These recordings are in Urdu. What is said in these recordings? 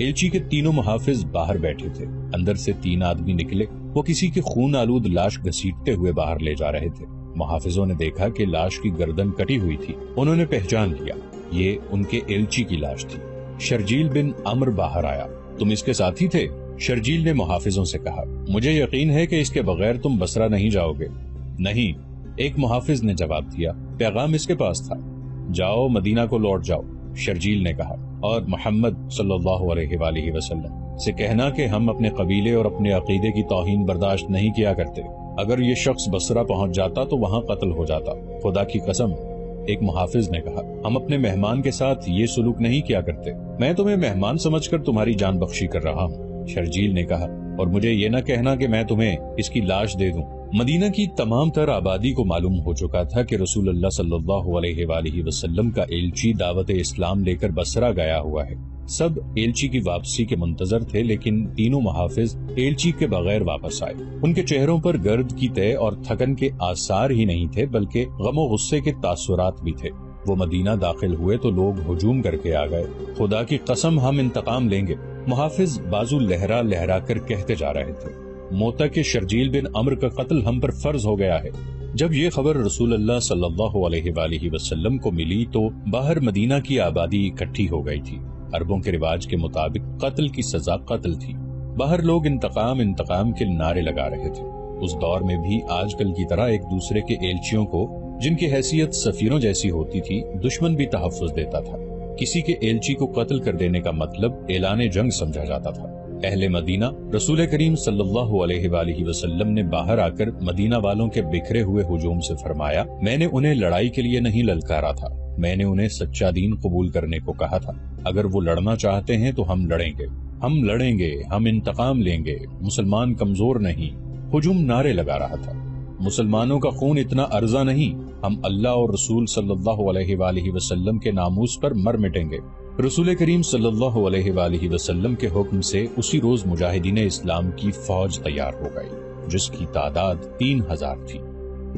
ایلچی کے تینوں محافظ باہر بیٹھے تھے۔ اندر سے 3 آدمی نکلے، وہ کسی کی خون آلود لاش گھسیٹتے ہوئے باہر لے جا رہے تھے۔ محافظوں نے دیکھا کہ لاش کی گردن کٹی ہوئی تھی۔ انہوں نے پہچان لیا، یہ ان کے ایلچی کی لاش تھی۔ شرجیل بن عمر باہر آیا۔ تم اس کے ساتھی تھے؟ شرجیل نے محافظوں سے کہا۔ مجھے یقین ہے کہ اس کے بغیر تم بصرہ نہیں جاؤ گے۔ نہیں، ایک محافظ نے جواب دیا، پیغام اس کے پاس تھا۔ جاؤ، مدینہ کو لوٹ جاؤ، شرجیل نے کہا، اور محمد صلی اللہ علیہ وآلہ وسلم سے کہنا کہ ہم اپنے قبیلے اور اپنے عقیدے کی توہین برداشت نہیں کیا کرتے۔ اگر یہ شخص بصرہ پہنچ جاتا تو وہاں قتل ہو جاتا۔ خدا کی قسم، ایک محافظ نے کہا، ہم اپنے مہمان کے ساتھ یہ سلوک نہیں کیا کرتے۔ میں تمہیں مہمان سمجھ کر تمہاری جان بخشی کر رہا ہوں، شرجیل نے کہا، اور مجھے یہ نہ کہنا کہ میں تمہیں اس کی لاش دے دوں۔ مدینہ کی تمام تر آبادی کو معلوم ہو چکا تھا کہ رسول اللہ صلی اللہ علیہ وآلہ وسلم کا ایلچی دعوت اسلام لے کر بصرہ گیا ہوا ہے۔ سب ایلچی کی واپسی کے منتظر تھے، لیکن تینوں محافظ ایلچی کے بغیر واپس آئے۔ ان کے چہروں پر گرد کی تہ اور تھکن کے آثار ہی نہیں تھے، بلکہ غم و غصے کے تاثرات بھی تھے۔ وہ مدینہ داخل ہوئے تو لوگ ہجوم کر کے آ گئے۔ خدا کی قسم، ہم انتقام لیں گے، محافظ بازو لہرا لہرا کر کہتے جا رہے تھے۔ موتا کے شرجیل بن عمر کا قتل ہم پر فرض ہو گیا ہے۔ جب یہ خبر رسول اللہ صلی اللہ علیہ وآلہ وسلم کو ملی تو باہر مدینہ کی آبادی اکٹھی ہو گئی تھی۔ عربوں کے رواج کے مطابق قتل کی سزا قتل تھی۔ باہر لوگ انتقام انتقام کے نعرے لگا رہے تھے۔ اس دور میں بھی آج کل کی طرح ایک دوسرے کے ایلچیوں کو، جن کی حیثیت سفیروں جیسی ہوتی تھی، دشمن بھی تحفظ دیتا تھا۔ کسی کے ایلچی کو قتل کر دینے کا مطلب اعلان جنگ سمجھا جاتا تھا۔ اہل مدینہ، رسول کریم صلی اللہ علیہ وآلہ وسلم نے باہر آ کر مدینہ والوں کے بکھرے ہوئے ہجوم سے فرمایا، میں نے انہیں لڑائی کے لیے نہیں للکارا تھا، میں نے انہیں سچا دین قبول کرنے کو کہا تھا۔ اگر وہ لڑنا چاہتے ہیں تو ہم لڑیں گے، ہم لڑیں گے، ہم انتقام لیں گے، مسلمان کمزور نہیں۔ ہجوم نعرے لگا رہا تھا، مسلمانوں کا خون اتنا ارزاں نہیں، ہم اللہ اور رسول صلی اللہ علیہ وآلہ وسلم کے ناموس پر مر مٹیں گے۔ رسول کریم صلی اللہ علیہ وآلہ وسلم کے حکم سے اسی روز مجاہدین اسلام کی فوج تیار ہو گئی، جس کی تعداد 3000 تھی۔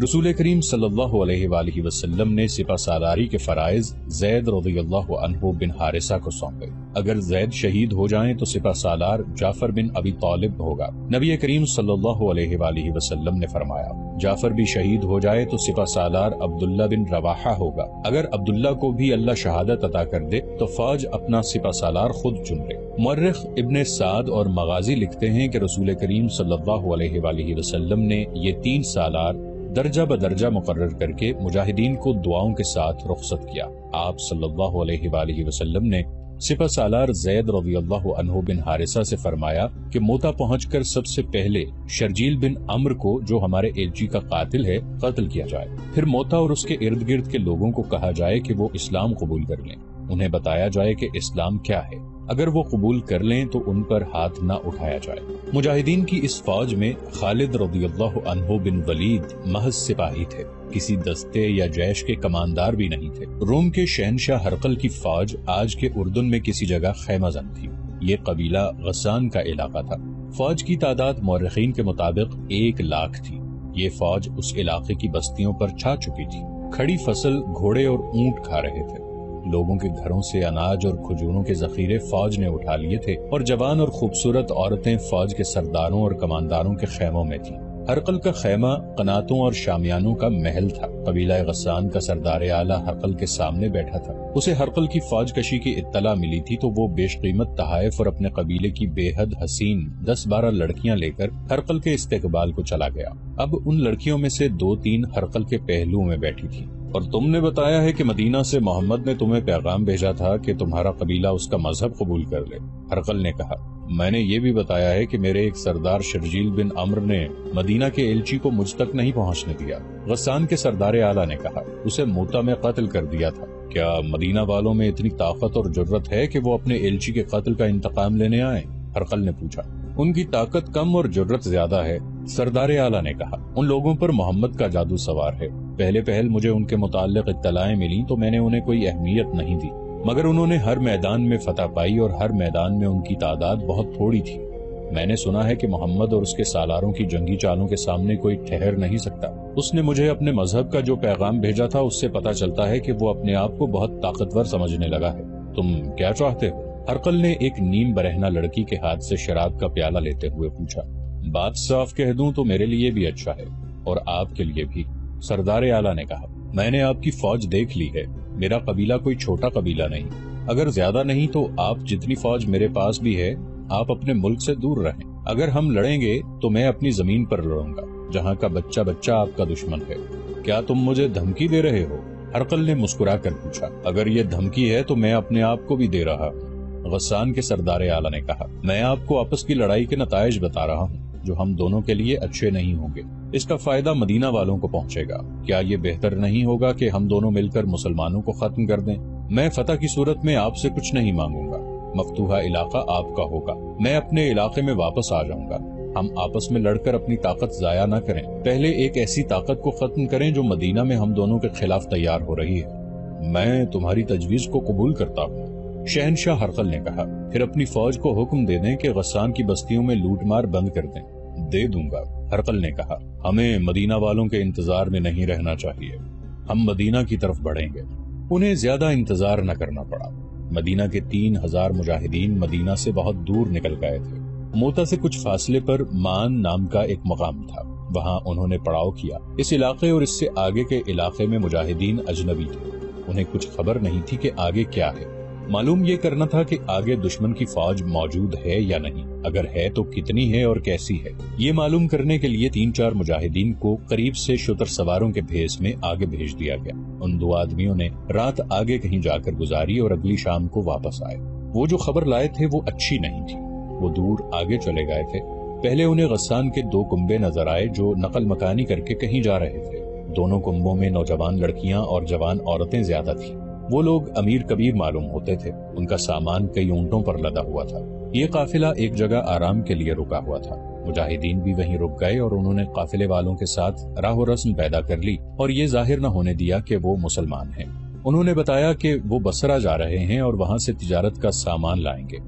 رسول کریم صلی اللہ علیہ وآلہ وسلم نے سپہ سالاری کے فرائض زید رضی اللہ عنہ بن حارثہ کو سونپے۔ اگر زید شہید ہو جائیں تو سپہ سالار جعفر بن ابی طالب ہوگا۔ نبی کریم صلی اللہ علیہ وآلہ وسلم نے فرمایا، جعفر بھی شہید ہو جائے تو سپہ سالار عبداللہ بن رواحہ ہوگا۔ اگر عبداللہ کو بھی اللہ شہادت عطا کر دے تو فوج اپنا سپہ سالار خود چن لے۔ مورخ ابن سعد اور مغازی لکھتے ہیں کہ رسول کریم صلی اللہ علیہ وآلہ وسلم نے یہ 3 سالار درجہ بدرجہ مقرر کر کے مجاہدین کو دعاؤں کے ساتھ رخصت کیا۔ آپ صلی اللہ علیہ وآلہ وسلم نے سپہ سالار زید رضی اللہ عنہ بن حارثہ سے فرمایا کہ موتا پہنچ کر سب سے پہلے شرجیل بن عمر کو، جو ہمارے ایلچی کا قاتل ہے، قتل کیا جائے۔ پھر موتا اور اس کے ارد گرد کے لوگوں کو کہا جائے کہ وہ اسلام قبول کر لیں۔ انہیں بتایا جائے کہ اسلام کیا ہے، اگر وہ قبول کر لیں تو ان پر ہاتھ نہ اٹھایا جائے۔ مجاہدین کی اس فوج میں خالد رضی اللہ عنہ بن ولید محض سپاہی تھے، کسی دستے یا جیش کے کماندار بھی نہیں تھے۔ روم کے شہنشاہ ہرقل کی فوج آج کے اردن میں کسی جگہ خیمہ زن تھی۔ یہ قبیلہ غسان کا علاقہ تھا۔ فوج کی تعداد مورخین کے مطابق 1 لاکھ تھی۔ یہ فوج اس علاقے کی بستیوں پر چھا چکی تھی۔ کھڑی فصل گھوڑے اور اونٹ کھا رہے تھے۔ لوگوں کے گھروں سے اناج اور کھجوروں کے ذخیرے فوج نے اٹھا لیے تھے، اور جوان اور خوبصورت عورتیں فوج کے سرداروں اور کمانداروں کے خیموں میں تھیں۔ ہرقل کا خیمہ قناتوں اور شامیانوں کا محل تھا۔ قبیلہ غسان کا سردار اعلیٰ ہرقل کے سامنے بیٹھا تھا۔ اسے ہرقل کی فوج کشی کی اطلاع ملی تھی تو وہ بیش قیمت تحائف اور اپنے قبیلے کی بے حد حسین 10-12 لڑکیاں لے کر ہرقل کے استقبال کو چلا گیا۔ اب ان لڑکیوں میں سے 2-3 ہرقل کے پہلو میں بیٹھی تھی۔ اور تم نے بتایا ہے کہ مدینہ سے محمد نے تمہیں پیغام بھیجا تھا کہ تمہارا قبیلہ اس کا مذہب قبول کر لے۔ ہرقل نے کہا، میں نے یہ بھی بتایا ہے کہ میرے ایک سردار شرجیل بن عمر نے مدینہ کے ایلچی کو مجھ تک نہیں پہنچنے دیا۔ غسان کے سردار اعلیٰ نے کہا، اسے موتا میں قتل کر دیا تھا۔ کیا مدینہ والوں میں اتنی طاقت اور جرت ہے کہ وہ اپنے ایلچی کے قتل کا انتقام لینے آئیں؟ ہرقل نے پوچھا۔ ان کی طاقت کم اور جرت زیادہ ہے، سردار اعلیٰ نے کہا۔ ان لوگوں پر محمد کا جادو سوار ہے۔ پہل مجھے ان کے متعلق اطلاعیں ملی تو میں نے انہیں کوئی اہمیت نہیں دی، مگر انہوں نے ہر میدان میں فتح پائی اور ہر میدان میں ان کی تعداد بہت تھوڑی تھی۔ میں نے سنا ہے کہ محمد اور اس کے سالاروں کی جنگی چالوں کے سامنے کوئی ٹھہر نہیں سکتا۔ اس نے مجھے اپنے مذہب کا جو پیغام بھیجا تھا اس سے پتہ چلتا ہے کہ وہ اپنے آپ کو بہت طاقتور سمجھنے لگا ہے۔ تم کیا چاہتے ہو؟ ہرقل نے ایک نیم برہنہ لڑکی کے ہاتھ سے شراب کا پیالہ لیتے ہوئے پوچھا، بات صاف کہہ دوں تو میرے لیے بھی اچھا ہے اور آپ کے لیے بھی۔ سردار اعلیٰ نے کہا، میں نے آپ کی فوج دیکھ لی ہے، میرا قبیلہ کوئی چھوٹا قبیلہ نہیں، اگر زیادہ نہیں تو آپ جتنی فوج میرے پاس بھی ہے، آپ اپنے ملک سے دور رہیں۔ اگر ہم لڑیں گے تو میں اپنی زمین پر لڑوں گا، جہاں کا بچہ بچہ آپ کا دشمن ہے۔ کیا تم مجھے دھمکی دے رہے ہو؟ ہرقل نے مسکرا کر پوچھا۔ اگر یہ دھمکی ہے تو میں اپنے آپ کو بھی دے رہا ہوں، غسان کے سردار اعلیٰ نے کہا۔ میں آپ کو آپس کی لڑائی کے نتائج بتا رہا ہوں جو ہم دونوں کے لیے اچھے نہیں ہوں گے۔ اس کا فائدہ مدینہ والوں کو پہنچے گا۔ کیا یہ بہتر نہیں ہوگا کہ ہم دونوں مل کر مسلمانوں کو ختم کر دیں؟ میں فتح کی صورت میں آپ سے کچھ نہیں مانگوں گا، مفتوحہ علاقہ آپ کا ہوگا، میں اپنے علاقے میں واپس آ جاؤں گا۔ ہم آپس میں لڑ کر اپنی طاقت ضائع نہ کریں، پہلے ایک ایسی طاقت کو ختم کریں جو مدینہ میں ہم دونوں کے خلاف تیار ہو رہی ہے۔ میں تمہاری تجویز کو قبول کرتا ہوں، شہنشاہ ہرقل نے کہا۔ پھر اپنی فوج کو حکم دے دیں کہ غسان کی بستیوں میں لوٹ مار بند کر دیں۔ دے دوں گا، ہرقل نے کہا۔ ہمیں مدینہ والوں کے انتظار میں نہیں رہنا چاہیے، ہم مدینہ کی طرف بڑھیں گے۔ انہیں زیادہ انتظار نہ کرنا پڑا۔ مدینہ کے 3000 مجاہدین مدینہ سے بہت دور نکل گئے تھے۔ موتا سے کچھ فاصلے پر مان نام کا ایک مقام تھا، وہاں انہوں نے پڑاؤ کیا۔ اس علاقے اور اس سے آگے کے علاقے میں مجاہدین اجنبی تھے، انہیں کچھ خبر نہیں تھی کہ آگے کیا ہے۔ معلوم یہ کرنا تھا کہ آگے دشمن کی فوج موجود ہے یا نہیں، اگر ہے تو کتنی ہے اور کیسی ہے۔ یہ معلوم کرنے کے لیے 3-4 مجاہدین کو قریب سے شتر سواروں کے بھیس میں آگے بھیج دیا گیا۔ ان 2 آدمیوں نے رات آگے کہیں جا کر گزاری اور اگلی شام کو واپس آئے۔ وہ جو خبر لائے تھے وہ اچھی نہیں تھی، وہ دور آگے چلے گئے تھے۔ پہلے انہیں غسان کے 2 کنبے نظر آئے جو نقل مکانی کر کے کہیں جا رہے تھے۔ دونوں کنبوں میں نوجوان لڑکیاں اور جوان عورتیں زیادہ تھیں۔ وہ لوگ امیر کبیر معلوم ہوتے تھے، ان کا سامان کئی اونٹوں پر لدا ہوا تھا۔ یہ قافلہ ایک جگہ آرام کے لیے رکا ہوا تھا، مجاہدین بھی وہیں رک گئے اور انہوں نے قافلے والوں کے ساتھ راہ و رسم پیدا کر لی اور یہ ظاہر نہ ہونے دیا کہ وہ مسلمان ہیں۔ انہوں نے بتایا کہ وہ بصرہ جا رہے ہیں اور وہاں سے تجارت کا سامان لائیں گے،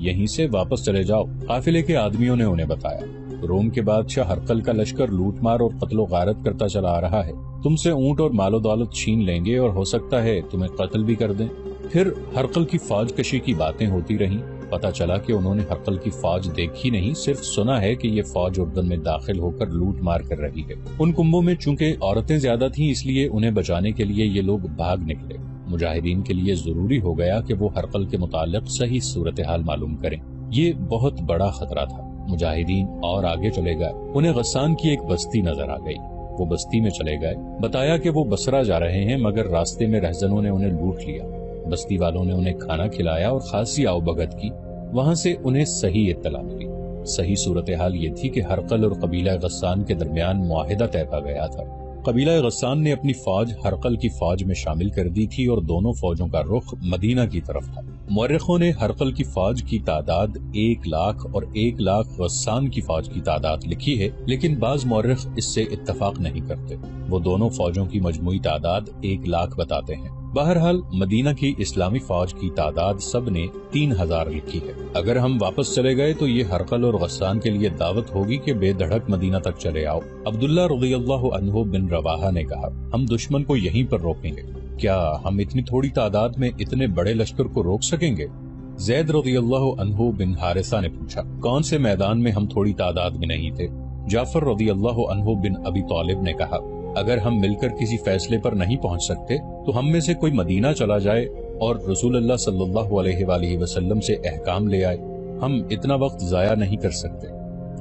یہیں سے واپس چلے جاؤ۔ قافلے کے آدمیوں نے انہیں بتایا، روم کے بادشاہ ہرقل کا لشکر لوٹ مار اور قتل و غارت کرتا چلا آ رہا ہے، تم سے اونٹ اور مال و دولت چھین لیں گے اور ہو سکتا ہے تمہیں قتل بھی کر دیں۔ پھر ہرقل کی فوج کشی کی باتیں ہوتی رہیں۔ پتہ چلا کہ انہوں نے ہرقل کی فوج دیکھی نہیں، صرف سنا ہے کہ یہ فوج اردن میں داخل ہو کر لوٹ مار کر رہی ہے۔ ان کنبوں میں چونکہ عورتیں زیادہ تھیں اس لیے انہیں بچانے کے لیے یہ لوگ بھاگ نکلے۔ مجاہدین کے لیے ضروری ہو گیا کہ وہ ہرقل کے متعلق صحیح صورتحال معلوم کریں۔ یہ بہت بڑا خطرہ تھا۔ مجاہدین اور آگے چلے گئے، انہیں غسان کی ایک بستی نظر آ گئی۔ وہ بستی میں چلے گئے، بتایا کہ وہ بصرہ جا رہے ہیں، مگر راستے میں رہزنوں نے انہیں لوٹ لیا۔ بستی والوں نے انہیں کھانا کھلایا اور خاصی آؤ بھگت کی، وہاں سے انہیں صحیح اطلاع ملی۔ صحیح صورتحال یہ تھی کہ ہرقل اور قبیلہ غسان کے درمیان معاہدہ طے پا گیا تھا۔ قبیلہ غسان نے اپنی فوج ہرقل کی فوج میں شامل کر دی تھی اور دونوں فوجوں کا رخ مدینہ کی طرف تھا۔ مورخوں نے ہرقل کی فوج کی تعداد 1 لاکھ اور 1 لاکھ غسان کی فوج کی تعداد لکھی ہے، لیکن بعض مورخ اس سے اتفاق نہیں کرتے، وہ دونوں فوجوں کی مجموعی تعداد 1 لاکھ بتاتے ہیں۔ بہرحال مدینہ کی اسلامی فوج کی تعداد سب نے 3000 لکھی ہے۔ اگر ہم واپس چلے گئے تو یہ ہرقل اور غسان کے لیے دعوت ہوگی کہ بے دھڑک مدینہ تک چلے آؤ۔ عبداللہ رضی اللہ عنہ بن رواحہ نے کہا، ہم دشمن کو یہیں پر روکیں گے۔ کیا ہم اتنی تھوڑی تعداد میں اتنے بڑے لشکر کو روک سکیں گے؟ زید رضی اللہ عنہ بن حارثہ نے پوچھا، کون سے میدان میں ہم تھوڑی تعداد میں نہیں تھے؟ جعفر رضی اللہ عنہ بن ابی طالب نے کہا، اگر ہم مل کر کسی فیصلے پر نہیں پہنچ سکتے تو ہم میں سے کوئی مدینہ چلا جائے اور رسول اللہ صلی اللہ علیہ وآلہ وسلم سے احکام لے آئے، ہم اتنا وقت ضائع نہیں کر سکتے۔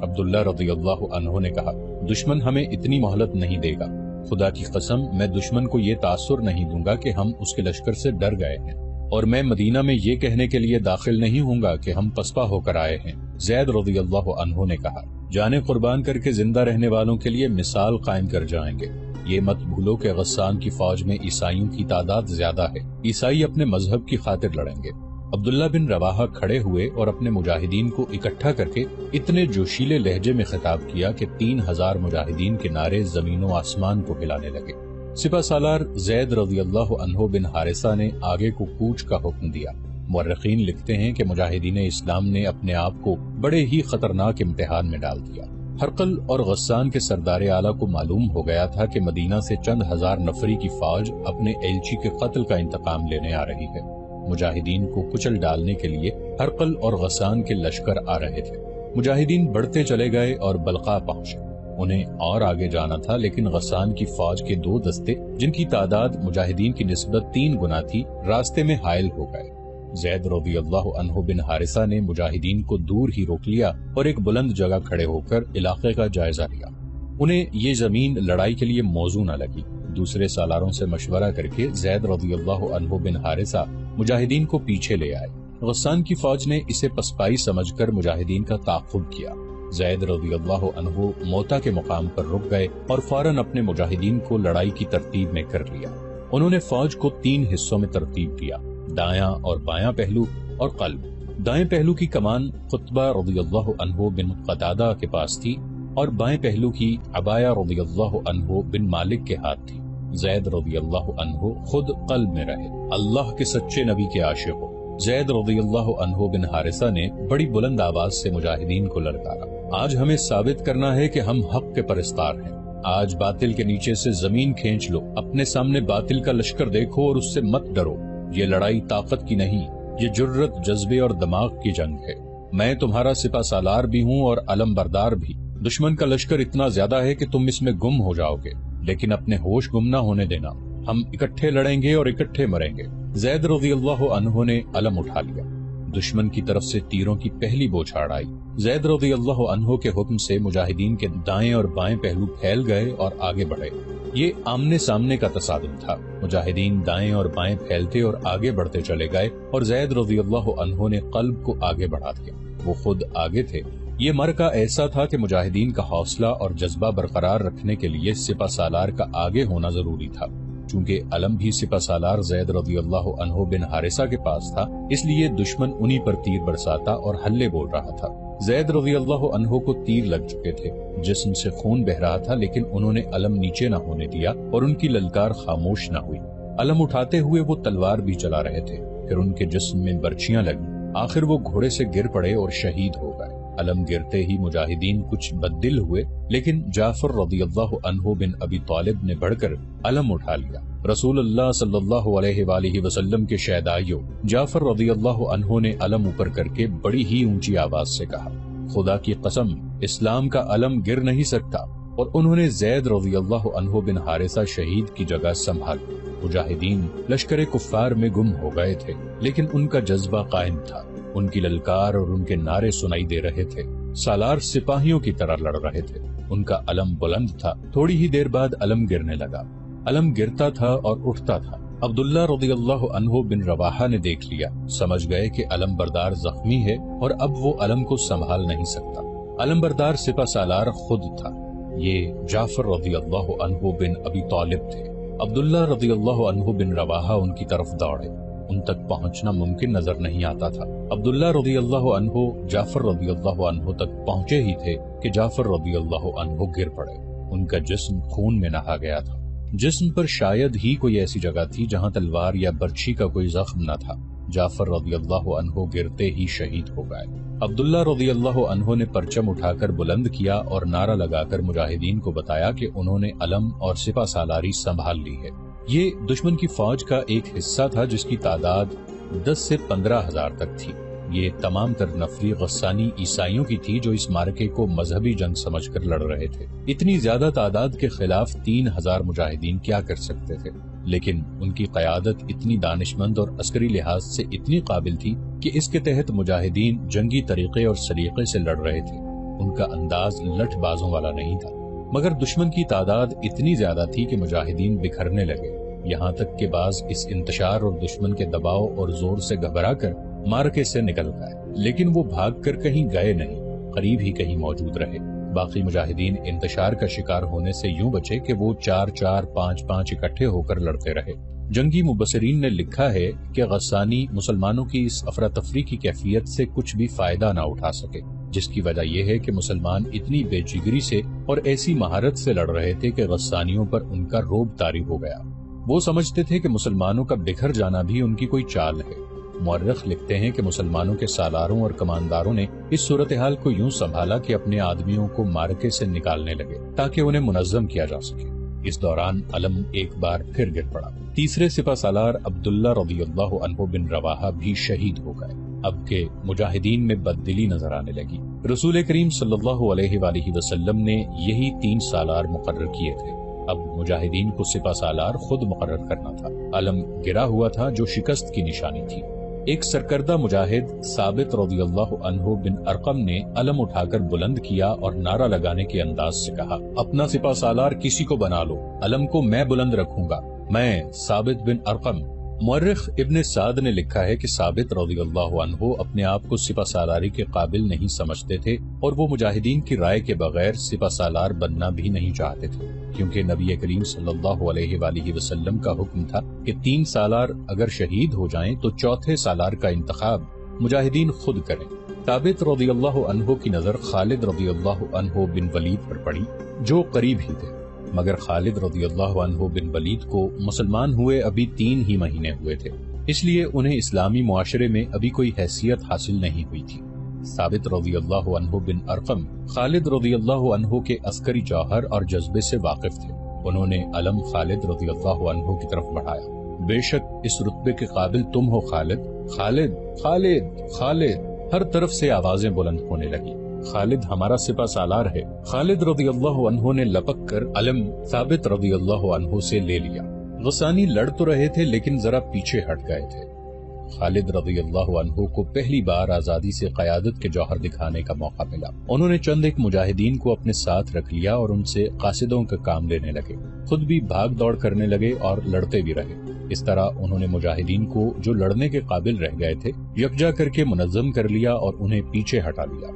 عبداللہ رضی اللہ عنہ نے کہا، دشمن ہمیں اتنی مہلت نہیں دے گا، خدا کی قسم میں دشمن کو یہ تاثر نہیں دوں گا کہ ہم اس کے لشکر سے ڈر گئے ہیں، اور میں مدینہ میں یہ کہنے کے لیے داخل نہیں ہوں گا کہ ہم پسپا ہو کر آئے ہیں۔ زید رضی اللہ عنہ نے کہا، جانیں قربان کر کے زندہ رہنے والوں کے لیے مثال قائم کر جائیں گے۔ یہ مت بھولو کہ غسان کی فوج میں عیسائیوں کی تعداد زیادہ ہے، عیسائی اپنے مذہب کی خاطر لڑیں گے۔ عبداللہ بن رواحہ کھڑے ہوئے اور اپنے مجاہدین کو اکٹھا کر کے اتنے جوشیلے لہجے میں خطاب کیا کہ 3000 مجاہدین کے نعرے زمین و آسمان کو ہلانے لگے۔ سپہ سالار زید رضی اللہ عنہ بن حارثہ نے آگے کو کوچ کا حکم دیا۔ مورخین لکھتے ہیں کہ مجاہدین اسلام نے اپنے آپ کو بڑے ہی خطرناک امتحان میں ڈال دیا۔ ہرقل اور غسان کے سردار اعلیٰ کو معلوم ہو گیا تھا کہ مدینہ سے چند ہزار نفری کی فوج اپنے ایلچی کے قتل کا انتقام لینے آ رہی ہے۔ مجاہدین کو کچل ڈالنے کے لیے ہرقل اور غسان کے لشکر آ رہے تھے۔ مجاہدین بڑھتے چلے گئے اور بلقا پہنچے۔ انہیں اور آگے جانا تھا، لیکن غسان کی فوج کے 2 دستے جن کی تعداد مجاہدین کی نسبت 3 گنا تھی، راستے میں حائل ہو گئے۔ زید رضی اللہ عنہ بن حارثہ نے مجاہدین کو دور ہی روک لیا اور ایک بلند جگہ کھڑے ہو کر علاقے کا جائزہ لیا۔ انہیں یہ زمین لڑائی کے لیے موزوں نہ لگی۔ دوسرے سالاروں سے مشورہ کر کے زید رضی اللہ عنہ بن حارثہ مجاہدین کو پیچھے لے آئے۔ غسان کی فوج نے اسے پسپائی سمجھ کر مجاہدین کا تعاقب کیا۔ زید رضی اللہ عنہ موتا کے مقام پر رک گئے اور فوراً اپنے مجاہدین کو لڑائی کی ترتیب میں کر لیا۔ انہوں نے فوج کو 3 حصوں میں ترتیب دیا، دایاں اور بایاں پہلو اور قلب۔ دائیں پہلو کی کمان قطبہ رضی اللہ عنہ بن قتادہ کے پاس تھی اور بائیں پہلو کی عبایہ رضی اللہ عنہ بن مالک کے ہاتھ تھی۔ زید رضی اللہ عنہ خود قلب میں رہے، اللہ کے سچے نبی کے عاشق ہو۔ زید رضی اللہ عنہ بن حارثہ نے بڑی بلند آواز سے مجاہدین کو للکارا، آج ہمیں ثابت کرنا ہے کہ ہم حق کے پرستار ہیں۔ آج باطل کے نیچے سے زمین کھینچ لو، اپنے سامنے باطل کا لشکر دیکھو اور اس سے مت ڈرو۔ یہ لڑائی طاقت کی نہیں، یہ جرت، جذبے اور دماغ کی جنگ ہے۔ میں تمہارا سپہ سالار بھی ہوں اور علم بردار بھی۔ دشمن کا لشکر اتنا زیادہ ہے کہ تم اس میں گم ہو جاؤ گے، لیکن اپنے ہوش گم نہ ہونے دینا۔ ہم اکٹھے لڑیں گے اور اکٹھے مریں گے۔ زید رضی اللہ عنہ نے علم اٹھا لیا۔ دشمن کی طرف سے تیروں کی پہلی بوچھاڑ آئی۔ زید رضی اللہ عنہ کے حکم سے مجاہدین کے دائیں اور بائیں پہلو پھیل گئے اور آگے بڑھے۔ یہ آمنے سامنے کا تصادم تھا۔ مجاہدین دائیں اور بائیں پھیلتے اور آگے بڑھتے چلے گئے اور زید رضی اللہ عنہ نے قلب کو آگے بڑھا دیا۔ وہ خود آگے تھے۔ یہ معرکہ ایسا تھا کہ مجاہدین کا حوصلہ اور جذبہ برقرار رکھنے کے لیے سپہ سالار کا آگے ہونا ضروری تھا۔ چونکہ علم بھی سپہ سالار زید رضی اللہ عنہ بن حارثہ کے پاس تھا، اس لیے دشمن انہی پر تیر برساتا اور حلے بول رہا تھا۔ زید رضی اللہ عنہ کو تیر لگ چکے تھے، جسم سے خون بہ رہا تھا، لیکن انہوں نے علم نیچے نہ ہونے دیا اور ان کی للکار خاموش نہ ہوئی۔ علم اٹھاتے ہوئے وہ تلوار بھی چلا رہے تھے، پھر ان کے جسم میں برچیاں لگیں، آخر وہ گھوڑے سے گر پڑے اور شہید ہو گئے۔ علم گرتے ہی مجاہدین کچھ بددل ہوئے، لیکن جعفر رضی اللہ عنہ بن ابی طالب نے بڑھ کر علم اٹھا لیا۔ رسول اللہ صلی اللہ علیہ وآلہ وسلم کے شہدائیوں، جعفر رضی اللہ عنہ نے علم اوپر کر کے بڑی ہی اونچی آواز سے کہا، خدا کی قسم، اسلام کا علم گر نہیں سکتا، اور انہوں نے زید رضی اللہ عنہ بن حارثہ شہید کی جگہ سنبھال لی۔ مجاہدین لشکر کفار میں گم ہو گئے تھے، لیکن ان کا جذبہ قائم تھا۔ ان کی للکار اور ان کے نعرے سنائی دے رہے تھے۔ سالار سپاہیوں کی طرح لڑ رہے تھے۔ ان کا علم بلند تھا۔ تھوڑی ہی دیر بعد علم گرنے لگا۔ علم گرتا تھا اور اٹھتا تھا۔ عبداللہ رضی اللہ عنہ بن رواحہ نے دیکھ لیا، سمجھ گئے کہ علم بردار زخمی ہے اور اب وہ علم کو سنبھال نہیں سکتا۔ علم بردار سپہ سالار خود تھا۔ یہ جعفر رضی اللہ عنہ بن ابی طالب تھے۔ عبداللہ رضی اللہ عنہ بن رواحہ ان کی طرف دوڑے۔ ان تک پہنچنا ممکن نظر نہیں آتا تھا۔ عبداللہ رضی اللہ عنہ جعفر رضی اللہ عنہ تک پہنچے ہی تھے کہ جعفر رضی اللہ عنہ گر پڑے۔ ان کا جسم خون میں نہا گیا تھا۔ جسم پر شاید ہی کوئی ایسی جگہ تھی جہاں تلوار یا برچھی کا کوئی زخم نہ تھا۔ جعفر رضی اللہ عنہ گرتے ہی شہید ہو گئے۔ عبداللہ رضی اللہ عنہ نے پرچم اٹھا کر بلند کیا اور نعرہ لگا کر مجاہدین کو بتایا کہ انہوں نے علم اور سپہ سالاری سنبھال لی ہے۔ یہ دشمن کی فوج کا ایک حصہ تھا جس کی تعداد 10 سے 15 ہزار تک تھی۔ یہ تمام تر نفری غسانی عیسائیوں کی تھی جو اس معرکے کو مذہبی جنگ سمجھ کر لڑ رہے تھے۔ اتنی زیادہ تعداد کے خلاف 3000 مجاہدین کیا کر سکتے تھے، لیکن ان کی قیادت اتنی دانشمند اور عسکری لحاظ سے اتنی قابل تھی کہ اس کے تحت مجاہدین جنگی طریقے اور سلیقے سے لڑ رہے تھے۔ ان کا انداز لٹھ بازوں والا نہیں تھا، مگر دشمن کی تعداد اتنی زیادہ تھی کہ مجاہدین بکھرنے لگے، یہاں تک کہ بعض اس انتشار اور دشمن کے دباؤ اور زور سے گھبرا کر معرکے سے نکل گئے، لیکن وہ بھاگ کر کہیں گئے نہیں، قریب ہی کہیں موجود رہے۔ باقی مجاہدین انتشار کا شکار ہونے سے یوں بچے کہ وہ 4-4 5-5 اکٹھے ہو کر لڑتے رہے۔ جنگی مبصرین نے لکھا ہے کہ غسانی مسلمانوں کی اس افراتفری کی کیفیت سے کچھ بھی فائدہ نہ اٹھا سکے، جس کی وجہ یہ ہے کہ مسلمان اتنی بے جگری سے اور ایسی مہارت سے لڑ رہے تھے کہ غسانیوں پر ان کا رعب طاری ہو گیا۔ وہ سمجھتے تھے کہ مسلمانوں کا بکھر جانا بھی ان کی کوئی چال ہے۔ مورخ لکھتے ہیں کہ مسلمانوں کے سالاروں اور کمانداروں نے اس صورتحال کو یوں سنبھالا کہ اپنے آدمیوں کو معرکے سے نکالنے لگے تاکہ انہیں منظم کیا جا سکے۔ اس دوران علم ایک بار پھر گر پڑا۔ تیسرے سپہ سالار عبداللہ رضی اللہ عنہ بن رواحہ بھی شہید ہو گئے۔ اب کے مجاہدین میں بددلی نظر آنے لگی۔ رسول کریم صلی اللہ علیہ وآلہ وسلم نے یہی 3 سالار مقرر کیے تھے۔ اب مجاہدین کو سپہ سالار خود مقرر کرنا تھا۔ علم گرا ہوا تھا جو شکست کی نشانی تھی۔ ایک سرکردہ مجاہد ثابت رضی اللہ عنہ بن ارقم نے علم اٹھا کر بلند کیا اور نعرہ لگانے کے انداز سے کہا، اپنا سپہ سالار کسی کو بنا لو، علم کو میں بلند رکھوں گا، میں ثابت بن ارقم۔ مورخ ابن سعد نے لکھا ہے کہ ثابت رضی اللہ عنہ اپنے آپ کو سپہ سالاری کے قابل نہیں سمجھتے تھے اور وہ مجاہدین کی رائے کے بغیر سپہ سالار بننا بھی نہیں چاہتے تھے، کیونکہ نبی کریم صلی اللہ علیہ وآلہ وسلم کا حکم تھا کہ 3 سالار اگر شہید ہو جائیں تو چوتھے سالار کا انتخاب مجاہدین خود کریں۔ ثابت رضی اللہ عنہ کی نظر خالد رضی اللہ عنہ بن ولید پر پڑی جو قریب ہی تھے، مگر خالد رضی اللہ عنہ بن ولید کو مسلمان ہوئے ابھی 3 ہی مہینے ہوئے تھے، اس لیے انہیں اسلامی معاشرے میں ابھی کوئی حیثیت حاصل نہیں ہوئی تھی۔ ثابت رضی اللہ عنہ بن ارقم خالد رضی اللہ عنہ کے عسکری جوہر اور جذبے سے واقف تھے۔ انہوں نے علم خالد رضی اللہ عنہ کی طرف بڑھایا، بے شک اس رتبے کے قابل تم ہو خالد، خالد خالد خالد، ہر طرف سے آوازیں بلند ہونے لگی، خالد ہمارا سپہ سالار ہے۔ خالد رضی اللہ عنہ نے لپک کر علم ثابت رضی اللہ عنہ سے لے لیا۔ غسانی لڑ تو رہے تھے لیکن ذرا پیچھے ہٹ گئے تھے۔ خالد رضی اللہ عنہ کو پہلی بار آزادی سے قیادت کے جوہر دکھانے کا موقع ملا۔ انہوں نے چند ایک مجاہدین کو اپنے ساتھ رکھ لیا اور ان سے قاصدوں کا کام لینے لگے، خود بھی بھاگ دوڑ کرنے لگے اور لڑتے بھی رہے۔ اس طرح انہوں نے مجاہدین کو جو لڑنے کے قابل رہ گئے تھے یکجا کر کے منظم کر لیا اور انہیں پیچھے ہٹا لیا۔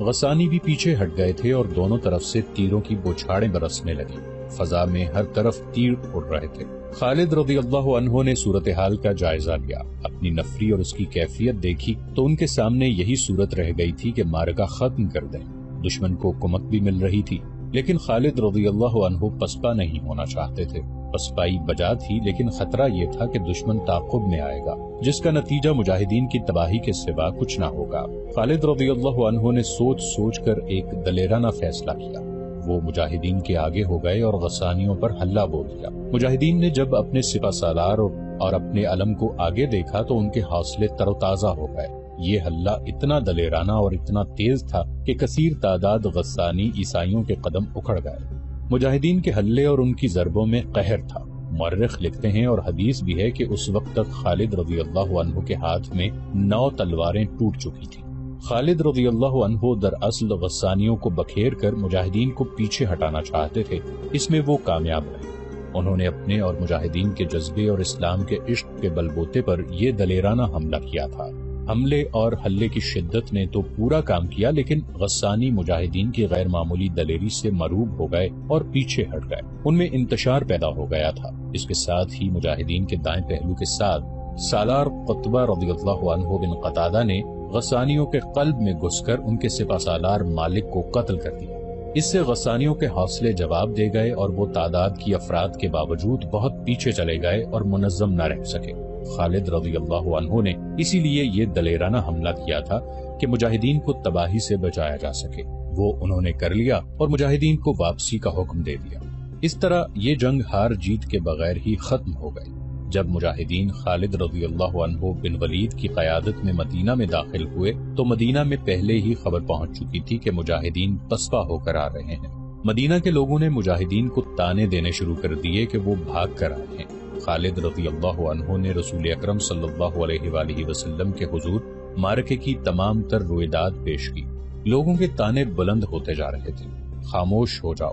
غسانی بھی پیچھے ہٹ گئے تھے اور دونوں طرف سے تیروں کی بوچھاڑیں برسنے لگی، فضا میں ہر طرف تیر اڑ رہے تھے۔ خالد رضی اللہ عنہ نے صورتحال کا جائزہ لیا، اپنی نفری اور اس کی کیفیت دیکھی تو ان کے سامنے یہی صورت رہ گئی تھی کہ معرکہ ختم کر دیں۔ دشمن کو کمک بھی مل رہی تھی، لیکن خالد رضی اللہ عنہ پسپا نہیں ہونا چاہتے تھے۔ پسپائی بجا تھی، لیکن خطرہ یہ تھا کہ دشمن تعاقب میں آئے گا، جس کا نتیجہ مجاہدین کی تباہی کے سوا کچھ نہ ہوگا۔ خالد رضی اللہ عنہ نے سوچ سوچ کر ایک دلیرانہ فیصلہ کیا۔ وہ مجاہدین کے آگے ہو گئے اور غسانیوں پر حلہ بول دیا۔ مجاہدین نے جب اپنے سپہ سالار اور اپنے علم کو آگے دیکھا تو ان کے حوصلے تر و تازہ ہو گئے۔ یہ حلہ اتنا دلیرانہ اور اتنا تیز تھا کہ کثیر تعداد غسانی عیسائیوں کے قدم اکھڑ گئے۔ مجاہدین کے حلے اور ان کی ضربوں میں قہر تھا۔ مورخ لکھتے ہیں اور حدیث بھی ہے کہ اس وقت تک خالد رضی اللہ عنہ کے ہاتھ میں 9 تلواریں ٹوٹ چکی تھیں۔ خالد رضی اللہ عنہ دراصل غسانیوں کو بکھیر کر مجاہدین کو پیچھے ہٹانا چاہتے تھے، اس میں وہ کامیاب رہے۔ انہوں نے اپنے اور مجاہدین کے جذبے اور اسلام کے عشق کے بلبوتے پر یہ دلیرانہ حملہ کیا تھا۔ حملے اور حلے کی شدت نے تو پورا کام کیا، لیکن غسانی مجاہدین کی غیر معمولی دلیری سے مروب ہو گئے اور پیچھے ہٹ گئے۔ ان میں انتشار پیدا ہو گیا تھا۔ اس کے ساتھ ہی مجاہدین کے دائیں پہلو کے ساتھ سالار قطبہ رضی اللہ عنہ بن قتادہ نے غسانیوں کے قلب میں گھس کر ان کے سپہ سالار مالک کو قتل کر دیا۔ اس سے غسانیوں کے حوصلے جواب دے گئے اور وہ تعداد کی افراد کے باوجود بہت پیچھے چلے گئے اور منظم نہ رہ سکے۔ خالد رضی اللہ عنہ نے اسی لیے یہ دلیرانہ حملہ کیا تھا کہ مجاہدین کو تباہی سے بچایا جا سکے۔ وہ انہوں نے کر لیا اور مجاہدین کو واپسی کا حکم دے دیا۔ اس طرح یہ جنگ ہار جیت کے بغیر ہی ختم ہو گئی۔ جب مجاہدین خالد رضی اللہ عنہ بن ولید کی قیادت میں مدینہ میں داخل ہوئے تو مدینہ میں پہلے ہی خبر پہنچ چکی تھی کہ مجاہدین پسپا ہو کر آ رہے ہیں۔ مدینہ کے لوگوں نے مجاہدین کو تانے دینے شروع کر دیے کہ وہ بھاگ کر آئے ہیں۔ خالد رضی اللہ عنہ نے رسول اکرم صلی اللہ علیہ وآلہ وسلم کے حضور معرکے کی تمام تر رویداد پیش کی۔ لوگوں کے تانے بلند ہوتے جا رہے تھے، خاموش ہو جاؤ۔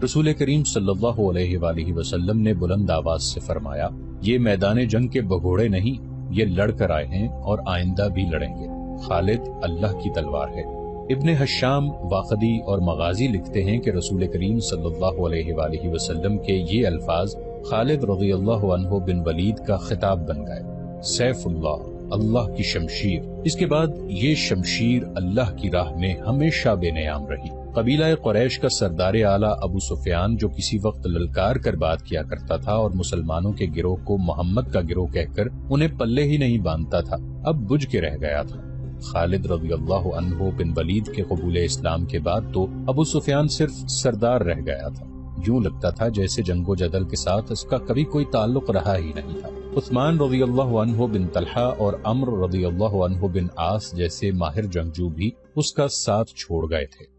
رسول کریم صلی اللہ علیہ وآلہ وسلم نے بلند آواز سے فرمایا، یہ میدان جنگ کے بگھوڑے نہیں، یہ لڑ کر آئے ہیں اور آئندہ بھی لڑیں گے۔ خالد اللہ کی تلوار ہے۔ ابن حشام واقدی اور مغازی لکھتے ہیں کہ رسول کریم صلی اللہ علیہ وآلہ وسلم کے یہ الفاظ خالد رضی اللہ عنہ بن ولید کا خطاب بن گئے، سیف اللہ، اللہ کی شمشیر۔ اس کے بعد یہ شمشیر اللہ کی راہ میں ہمیشہ بے نیام رہی۔ قبیلہ قریش کا سردار اعلیٰ ابو سفیان جو کسی وقت للکار کر بات کیا کرتا تھا اور مسلمانوں کے گروہ کو محمد کا گروہ کہہ کر انہیں پلے ہی نہیں باندھتا تھا، اب بجھ کے رہ گیا تھا۔ خالد رضی اللہ عنہ بن ولید کے قبول اسلام کے بعد تو ابو سفیان صرف سردار رہ گیا تھا۔ یوں لگتا تھا جیسے جنگ و جدل کے ساتھ اس کا کبھی کوئی تعلق رہا ہی نہیں تھا۔ عثمان رضی اللہ عنہ بن طلحہ اور عمرو رضی اللہ عنہ بن عاص جیسے ماہر جنگجو بھی اس کا ساتھ چھوڑ گئے تھے۔